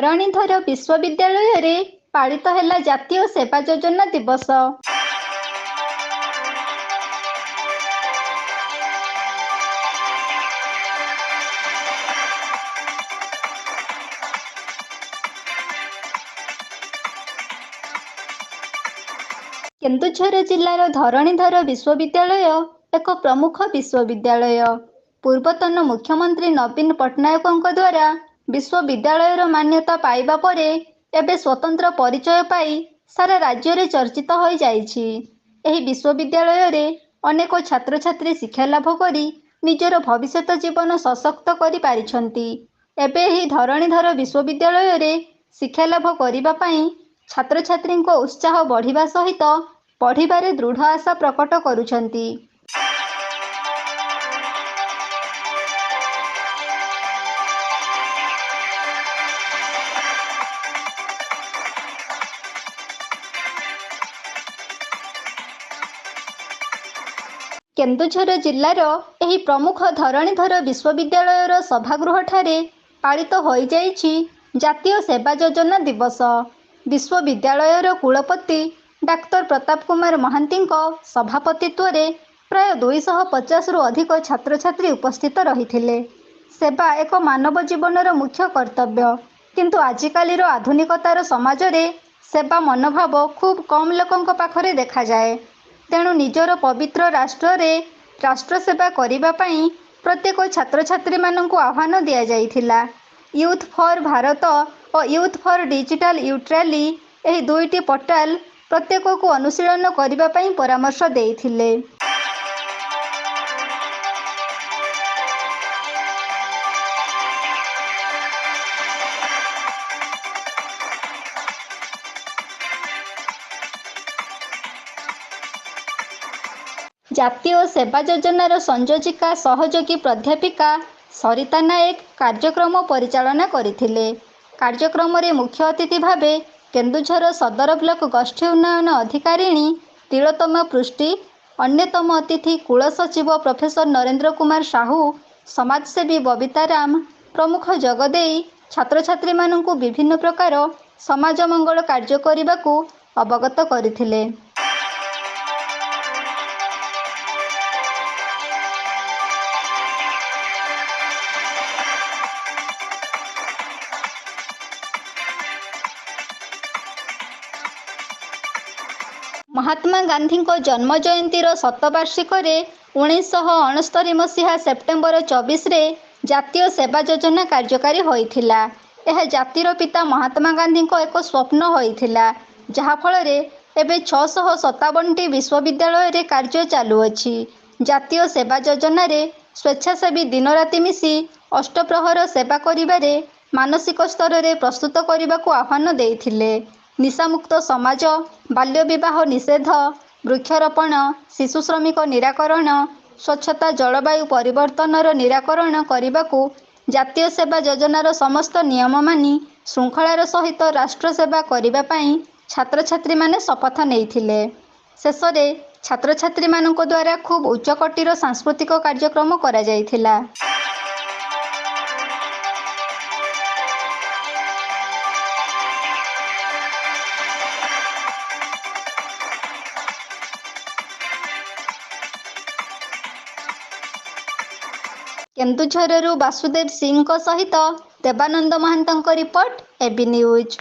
ଧରଣୀଧର ବିଶ୍ୱବିଦ୍ୟାଳୟରେ ପାଳିତ ହେଲା ଜାତୀୟ ସେବା ଯୋଜନା ଦିବସ। କେନ୍ଦୁଝର ଜିଲ୍ଲାର ଧରଣୀଧର ବିଶ୍ୱବିଦ୍ୟାଳୟ ଏକ ପ୍ରମୁଖ ବିଶ୍ୱବିଦ୍ୟାଳୟ। ପୂର୍ବତନ ମୁଖ୍ୟମନ୍ତ୍ରୀ ନବୀନ ପଟ୍ଟନାୟକଙ୍କ ଦ୍ୱାରା ବିଶ୍ୱବିଦ୍ୟାଳୟର ମାନ୍ୟତା ପାଇବା ପରେ ଏବେ ସ୍ୱତନ୍ତ୍ର ପରିଚୟ ପାଇ ସାରା ରାଜ୍ୟରେ ଚର୍ଚ୍ଚିତ ହୋଇଯାଇଛି। ଏହି ବିଶ୍ୱବିଦ୍ୟାଳୟରେ ଅନେକ ଛାତ୍ରଛାତ୍ରୀ ଶିକ୍ଷାଲାଭ କରି ନିଜର ଭବିଷ୍ୟତ ଜୀବନ ସଶକ୍ତ କରିପାରିଛନ୍ତି। ଏବେ ଏହି ଧରଣୀଧର ବିଶ୍ୱବିଦ୍ୟାଳୟରେ ଶିକ୍ଷାଲାଭ କରିବା ପାଇଁ ଛାତ୍ରଛାତ୍ରୀଙ୍କ ଉତ୍ସାହ ବଢ଼ିବା ସହିତ ପଢ଼ିବାରେ ଦୃଢ଼ ଆଶା ପ୍ରକଟ କରୁଛନ୍ତି। କେନ୍ଦୁଝର ଜିଲ୍ଲାର ଏହି ପ୍ରମୁଖ ଧରଣୀଧର ବିଶ୍ୱବିଦ୍ୟାଳୟର ସଭାଗୃହଠାରେ ପାଳିତ ହୋଇଯାଇଛି ଜାତୀୟ ସେବା ଯୋଜନା ଦିବସ। ବିଶ୍ୱବିଦ୍ୟାଳୟର କୁଳପତି ଡାକ୍ତର ପ୍ରତାପ କୁମାର ମହାନ୍ତିଙ୍କ ସଭାପତିତ୍ୱରେ ପ୍ରାୟ 250ରୁ ଅଧିକ ଛାତ୍ରଛାତ୍ରୀ ଉପସ୍ଥିତ ରହିଥିଲେ। ସେବା ଏକ ମାନବ ଜୀବନର ମୁଖ୍ୟ କର୍ତ୍ତବ୍ୟ, କିନ୍ତୁ ଆଜିକାଲିର ଆଧୁନିକତାର ସମାଜରେ ସେବା ମନୋଭାବ ଖୁବ୍ କମ୍ ଲୋକଙ୍କ ପାଖରେ ଦେଖାଯାଏ। ତେଣୁ ନିଜର ପବିତ୍ର ରାଷ୍ଟ୍ରରେ ରାଷ୍ଟ୍ରସେବା କରିବା ପାଇଁ ପ୍ରତ୍ୟେକ ଛାତ୍ରଛାତ୍ରୀମାନଙ୍କୁ ଆହ୍ୱାନ ଦିଆଯାଇଥିଲା। ୟୁଥ୍ ଫର୍ ଭାରତ ଓ ୟୁଥ୍ ଫର୍ ଡିଜିଟାଲ ନ୍ୟୁଟ୍ରାଲି ଏହି ଦୁଇଟି ପୋର୍ଟାଲ ପ୍ରତ୍ୟେକକୁ ଅନୁଶୀଳନ କରିବା ପାଇଁ ପରାମର୍ଶ ଦେଇଥିଲେ। ଜାତୀୟ ସେବା ଯୋଜନାର ସଂଯୋଜିକା ସହଯୋଗୀ ପ୍ରାଧ୍ୟାପିକା ସରିତା ନାୟକ କାର୍ଯ୍ୟକ୍ରମ ପରିଚାଳନା କରିଥିଲେ। କାର୍ଯ୍ୟକ୍ରମରେ ମୁଖ୍ୟ ଅତିଥି ଭାବେ କେନ୍ଦୁଝର ସଦର ବ୍ଲକ ଗୋଷ୍ଠୀ ଉନ୍ନୟନ ଅଧିକାରିଣୀ ତିଳୋତ୍ତମା ପୃଷ୍ଟି, ଅନ୍ୟତମ ଅତିଥି କୁଳସଚିବ ପ୍ରଫେସର ନରେନ୍ଦ୍ର କୁମାର ସାହୁ, ସମାଜସେବୀ ବବିତା ରାମ ପ୍ରମୁଖ ଯୋଗଦେଇ ଛାତ୍ରଛାତ୍ରୀମାନଙ୍କୁ ବିଭିନ୍ନ ପ୍ରକାର ସମାଜ ମଙ୍ଗଳ କାର୍ଯ୍ୟ କରିବାକୁ ଅବଗତ କରିଥିଲେ। ମହାତ୍ମା ଗାନ୍ଧୀଙ୍କ ଜନ୍ମ ଜୟନ୍ତୀର ଶତବାର୍ଷିକରେ 1969 ମସିହା ସେପ୍ଟେମ୍ବର 24ରେ ଜାତୀୟ ସେବା ଯୋଜନା କାର୍ଯ୍ୟକାରୀ ହୋଇଥିଲା। ଏହା ଜାତିର ପିତା ମହାତ୍ମା ଗାନ୍ଧୀଙ୍କ ଏକ ସ୍ୱପ୍ନ ହୋଇଥିଲା, ଯାହାଫଳରେ ଏବେ 657ଟି ବିଶ୍ୱବିଦ୍ୟାଳୟରେ କାର୍ଯ୍ୟ ଚାଲୁଅଛି। ଜାତୀୟ ସେବା ଯୋଜନାରେ ସ୍ୱେଚ୍ଛାସେବୀ ଦିନରାତି ମିଶି ଅଷ୍ଟପ୍ରହର ସେବା କରିବାରେ ମାନସିକ ସ୍ତରରେ ପ୍ରସ୍ତୁତ କରିବାକୁ ଆହ୍ୱାନ ଦେଇଥିଲେ। ନିଶାମୁକ୍ତ ସମାଜ, ବାଲ୍ୟବିବାହ ନିଷେଧ, ବୃକ୍ଷରୋପଣ, ଶିଶୁ ଶ୍ରମିକ ନିରାକରଣ, ସ୍ୱଚ୍ଛତା, ଜଳବାୟୁ ପରିବର୍ତ୍ତନର ନିରାକରଣ କରିବାକୁ ଜାତୀୟ ସେବା ଯୋଜନାର ସମସ୍ତ ନିୟମ ମାନି ଶୃଙ୍ଖଳାର ସହିତ ରାଷ୍ଟ୍ରସେବା କରିବା ପାଇଁ ଛାତ୍ରଛାତ୍ରୀମାନେ ଶପଥ ନେଇଥିଲେ। ଶେଷରେ ଛାତ୍ରଛାତ୍ରୀମାନଙ୍କ ଦ୍ୱାରା ଖୁବ୍ ଉଚ୍ଚକୋଟୀର ସାଂସ୍କୃତିକ କାର୍ଯ୍ୟକ୍ରମ କରାଯାଇଥିଲା। କେନ୍ଦୁଝରରୁ ବାସୁଦେବ ସିଂଙ୍କ ସହିତ ଦେବାନନ୍ଦ ମହାନ୍ତଙ୍କ ରିପୋର୍ଟ, এবি ନ୍ୟୁଜ୍।